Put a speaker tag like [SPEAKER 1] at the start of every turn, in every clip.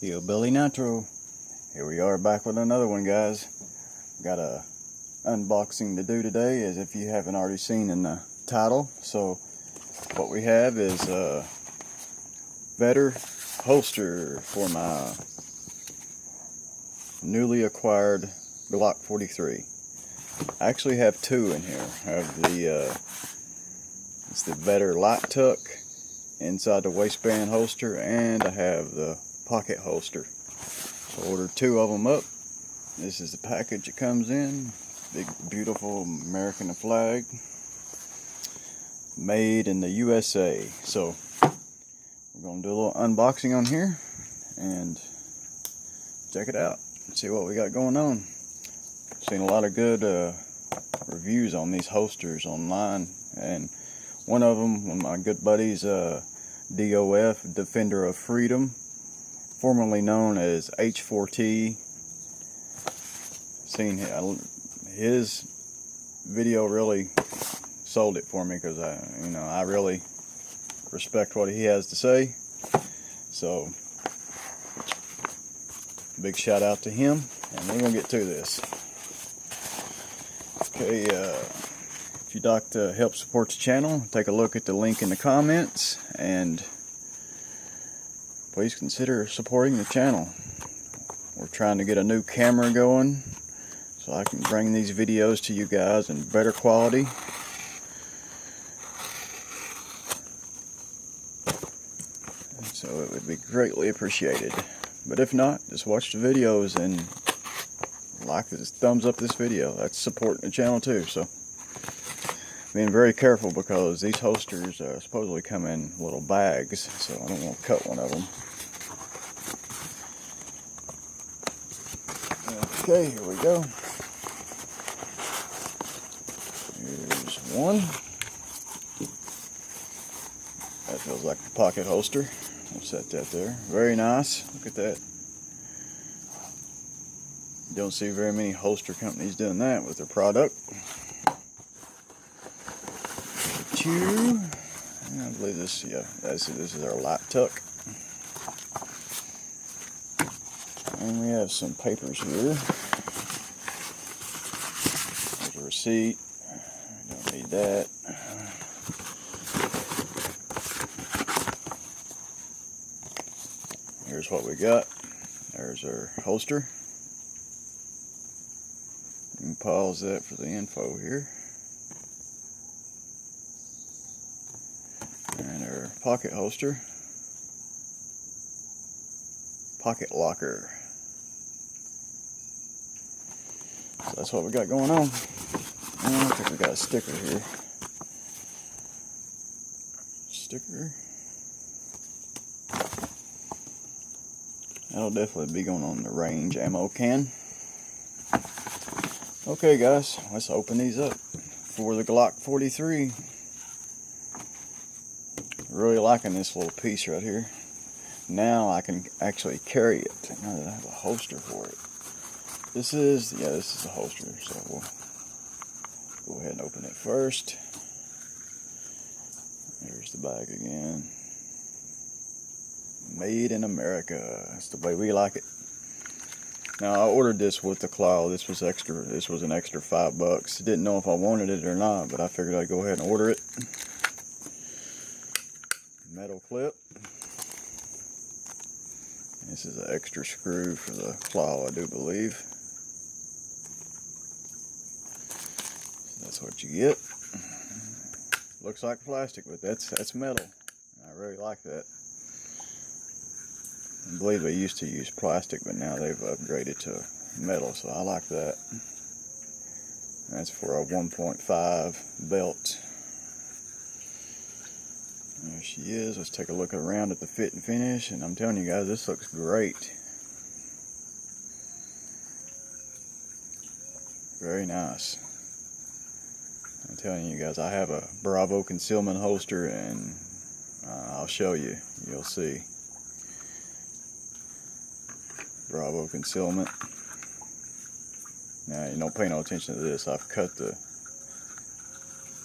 [SPEAKER 1] Hillbilly Nitro. Here we are back with another one, guys. Got a unboxing to do today, as if you haven't already seen in the title. So what we have is a Vedder holster for my newly acquired Glock 43. I actually have two in here. I have it's the Vedder Light Tuck inside the waistband holster, and I have the pocket holster. So I ordered two of them up. This is the package it comes in. Big beautiful American flag, made in the USA. So we're going to do a little unboxing on here and check it out and see what we got going on. Seen a lot of good reviews on these holsters online, and one of my good buddies, DOF, Defender of Freedom, formerly known as H4T. Seen his video really sold it for me, because I really respect what he has to say. So big shout out to him, and we're gonna get to this. Okay, if you'd like to help support the channel, take a look at the link in the comments, and please consider supporting the channel. We're trying to get a new camera going so I can bring these videos to you guys in better quality. So it would be greatly appreciated. But if not, just watch the videos and thumbs up this video. That's supporting the channel too. So being very careful, because these holsters supposedly come in little bags, so I don't want to cut one of them. Okay, here we go. Here's one. That feels like the pocket holster. I'll set that there. Very nice. Look at that. You don't see very many holster companies doing that with their product. Two. I believe this, yeah, this is our LightTuck. And we have some papers here. There's a receipt. Don't need that. Here's what we got. There's our holster. You can pause that for the info here. And our pocket holster. Pocket locker. So that's what we got going on. And I think we got a sticker here. Sticker. That'll definitely be going on the range ammo can. Okay, guys, let's open these up for the Glock 43. Really liking this little piece right here. Now I can actually carry it, now that I have a holster for it. This is the holster, so we'll go ahead and open it first. There's the bag again. Made in America. That's the way we like it. Now, I ordered this with the claw. This was extra. This was an extra $5. Didn't know if I wanted it or not, but I figured I'd go ahead and order it. Metal clip. This is an extra screw for the claw, I do believe. So that's what you get. Looks like plastic, but that's metal. I really like that. I believe they used to use plastic, but now they've upgraded to metal, so I like that. That's for a 1.5 belt. There she is. Let's take a look around at the fit and finish, and I'm telling you guys, this looks great. Very nice. I'm telling you guys, I have a Bravo concealment holster, and I'll show you. You'll see. Bravo concealment. Now, you don't pay no attention to this. I've cut the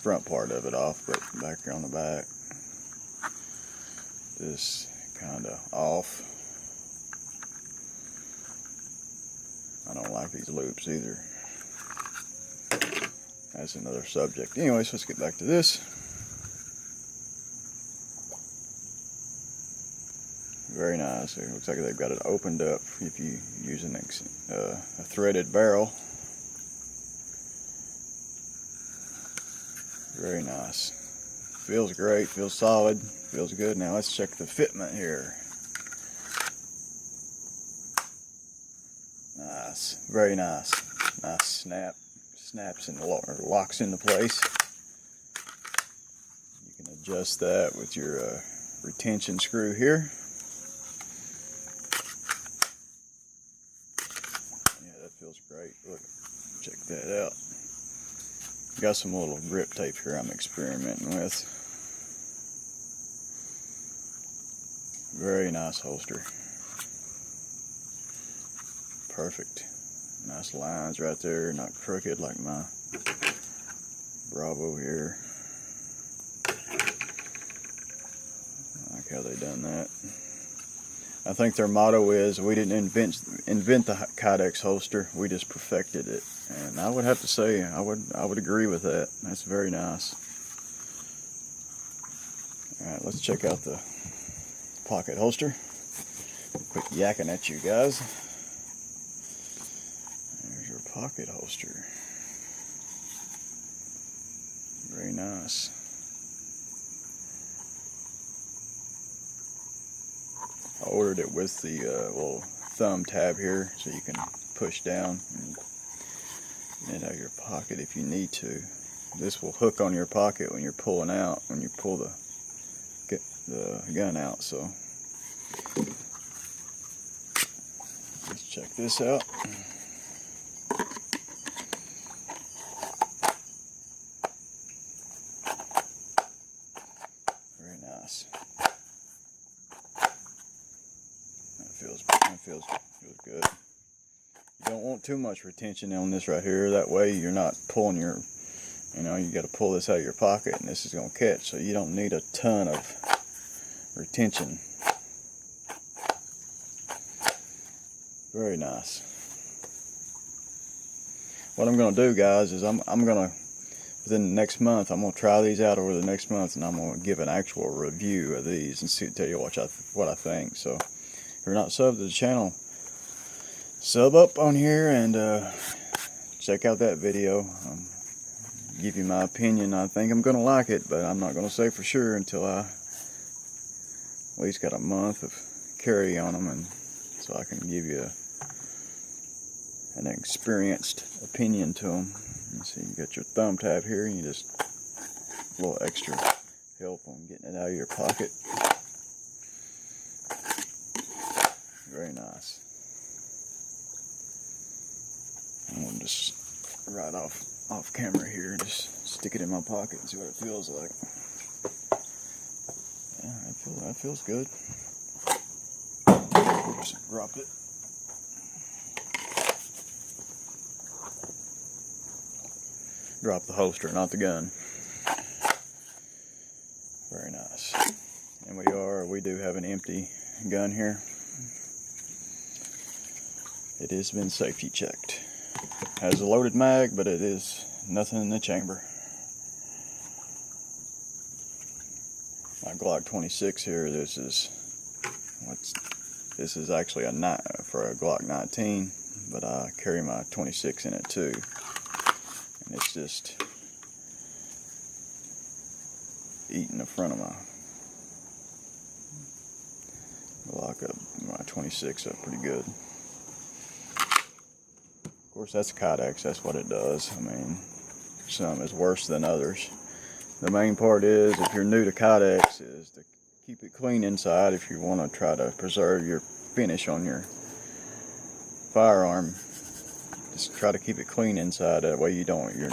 [SPEAKER 1] front part of it off, but back here on the back, this kind of off. I don't like these loops either. That's another subject. Anyways, let's get back to this. Very nice. It looks like they've got it opened up if you use a threaded barrel. Very nice. Feels great, feels solid, feels good. Now let's check the fitment here. Nice, very nice. Nice snap. Snaps and locks into place. You can adjust that with your retention screw here. Yeah, that feels great. Look, check that out. Got some little grip tape here I'm experimenting with. Very nice holster. Perfect. Nice lines right there, not crooked like my Bravo here. I like how they done that. I think their motto is, we didn't invent the Kydex holster, we just perfected it. And I would have to say, I would agree with that. That's very nice. Alright, let's check out the pocket holster. Quit yakking at you guys. There's your pocket holster. Very nice. I ordered it with the little thumb tab here, so you can push down and get it out of your pocket if you need to. This will hook on your pocket when you're pulling out, when you pull the gun out. So let's check this out. Very nice. That feels good. You don't want too much retention on this right here. That way you're not pulling your, you got to pull this out of your pocket and this is going to catch. So you don't need a ton of retention. Very nice. What I'm going to do, guys, is I'm going to, within the next month, I'm going to try these out over the next month, and I'm going to give an actual review of these and tell you what I think. So if you're not subbed to the channel, sub up on here and check out that video. Give you my opinion. I think I'm going to like it, but I'm not going to say for sure until I at least got a month of carry on them, and so I can give you an experienced opinion to them. You see, you got your thumb tab here, and you just a little extra help on getting it out of your pocket. Very nice. I'm gonna just right off camera here, just stick it in my pocket and see what it feels like. Yeah, that feels good. Oops, dropped it. Drop the holster, not the gun. Very nice. And we do have an empty gun here. It has been safety checked. Has a loaded mag, but it is nothing in the chamber. My Glock 26 here. This is actually for a Glock 19, but I carry my 26 in it too. And it's just eating the front of my Glock up, my 26 up pretty good. Of course, that's Kydex, that's what it does. I mean, some is worse than others. The main part is, if you're new to Kydex, is to keep it clean inside if you want to try to preserve your finish on your firearm. Just try to keep it clean inside, that way you're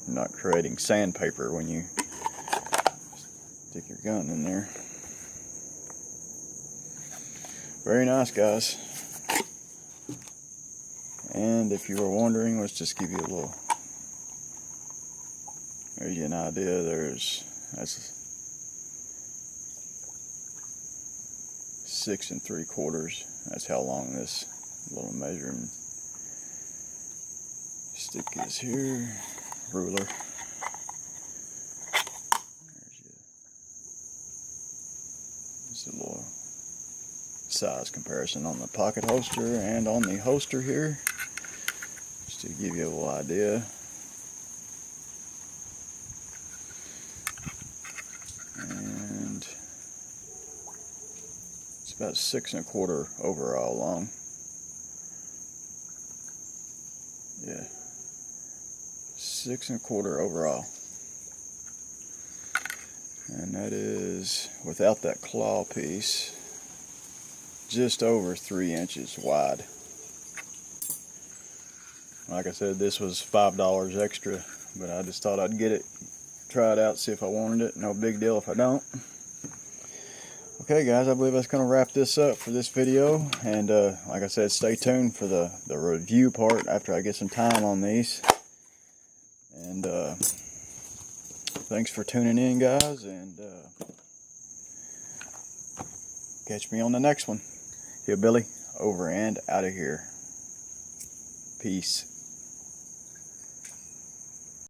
[SPEAKER 1] not creating sandpaper when you stick your gun in there. Very nice, guys. And if you were wondering, let's just give you a little, there's you an idea. That's 6 3/4. That's how long this little measuring Stick is here. Ruler. Just a little size comparison on the pocket holster and on the holster here, just to give you a little idea. And it's about 6 1/4 overall long. Yeah, 6 1/4 overall. And that is, without that claw piece, just over 3 inches wide. Like I said, this was $5 extra, but I just thought I'd get it, try it out, see if I wanted it. No big deal if I don't. Okay guys, I believe that's going to wrap this up for this video. And like I said, stay tuned for the review part after I get some time on these. And thanks for tuning in, guys, and catch me on the next one. Hillbilly, over and out of here. Peace.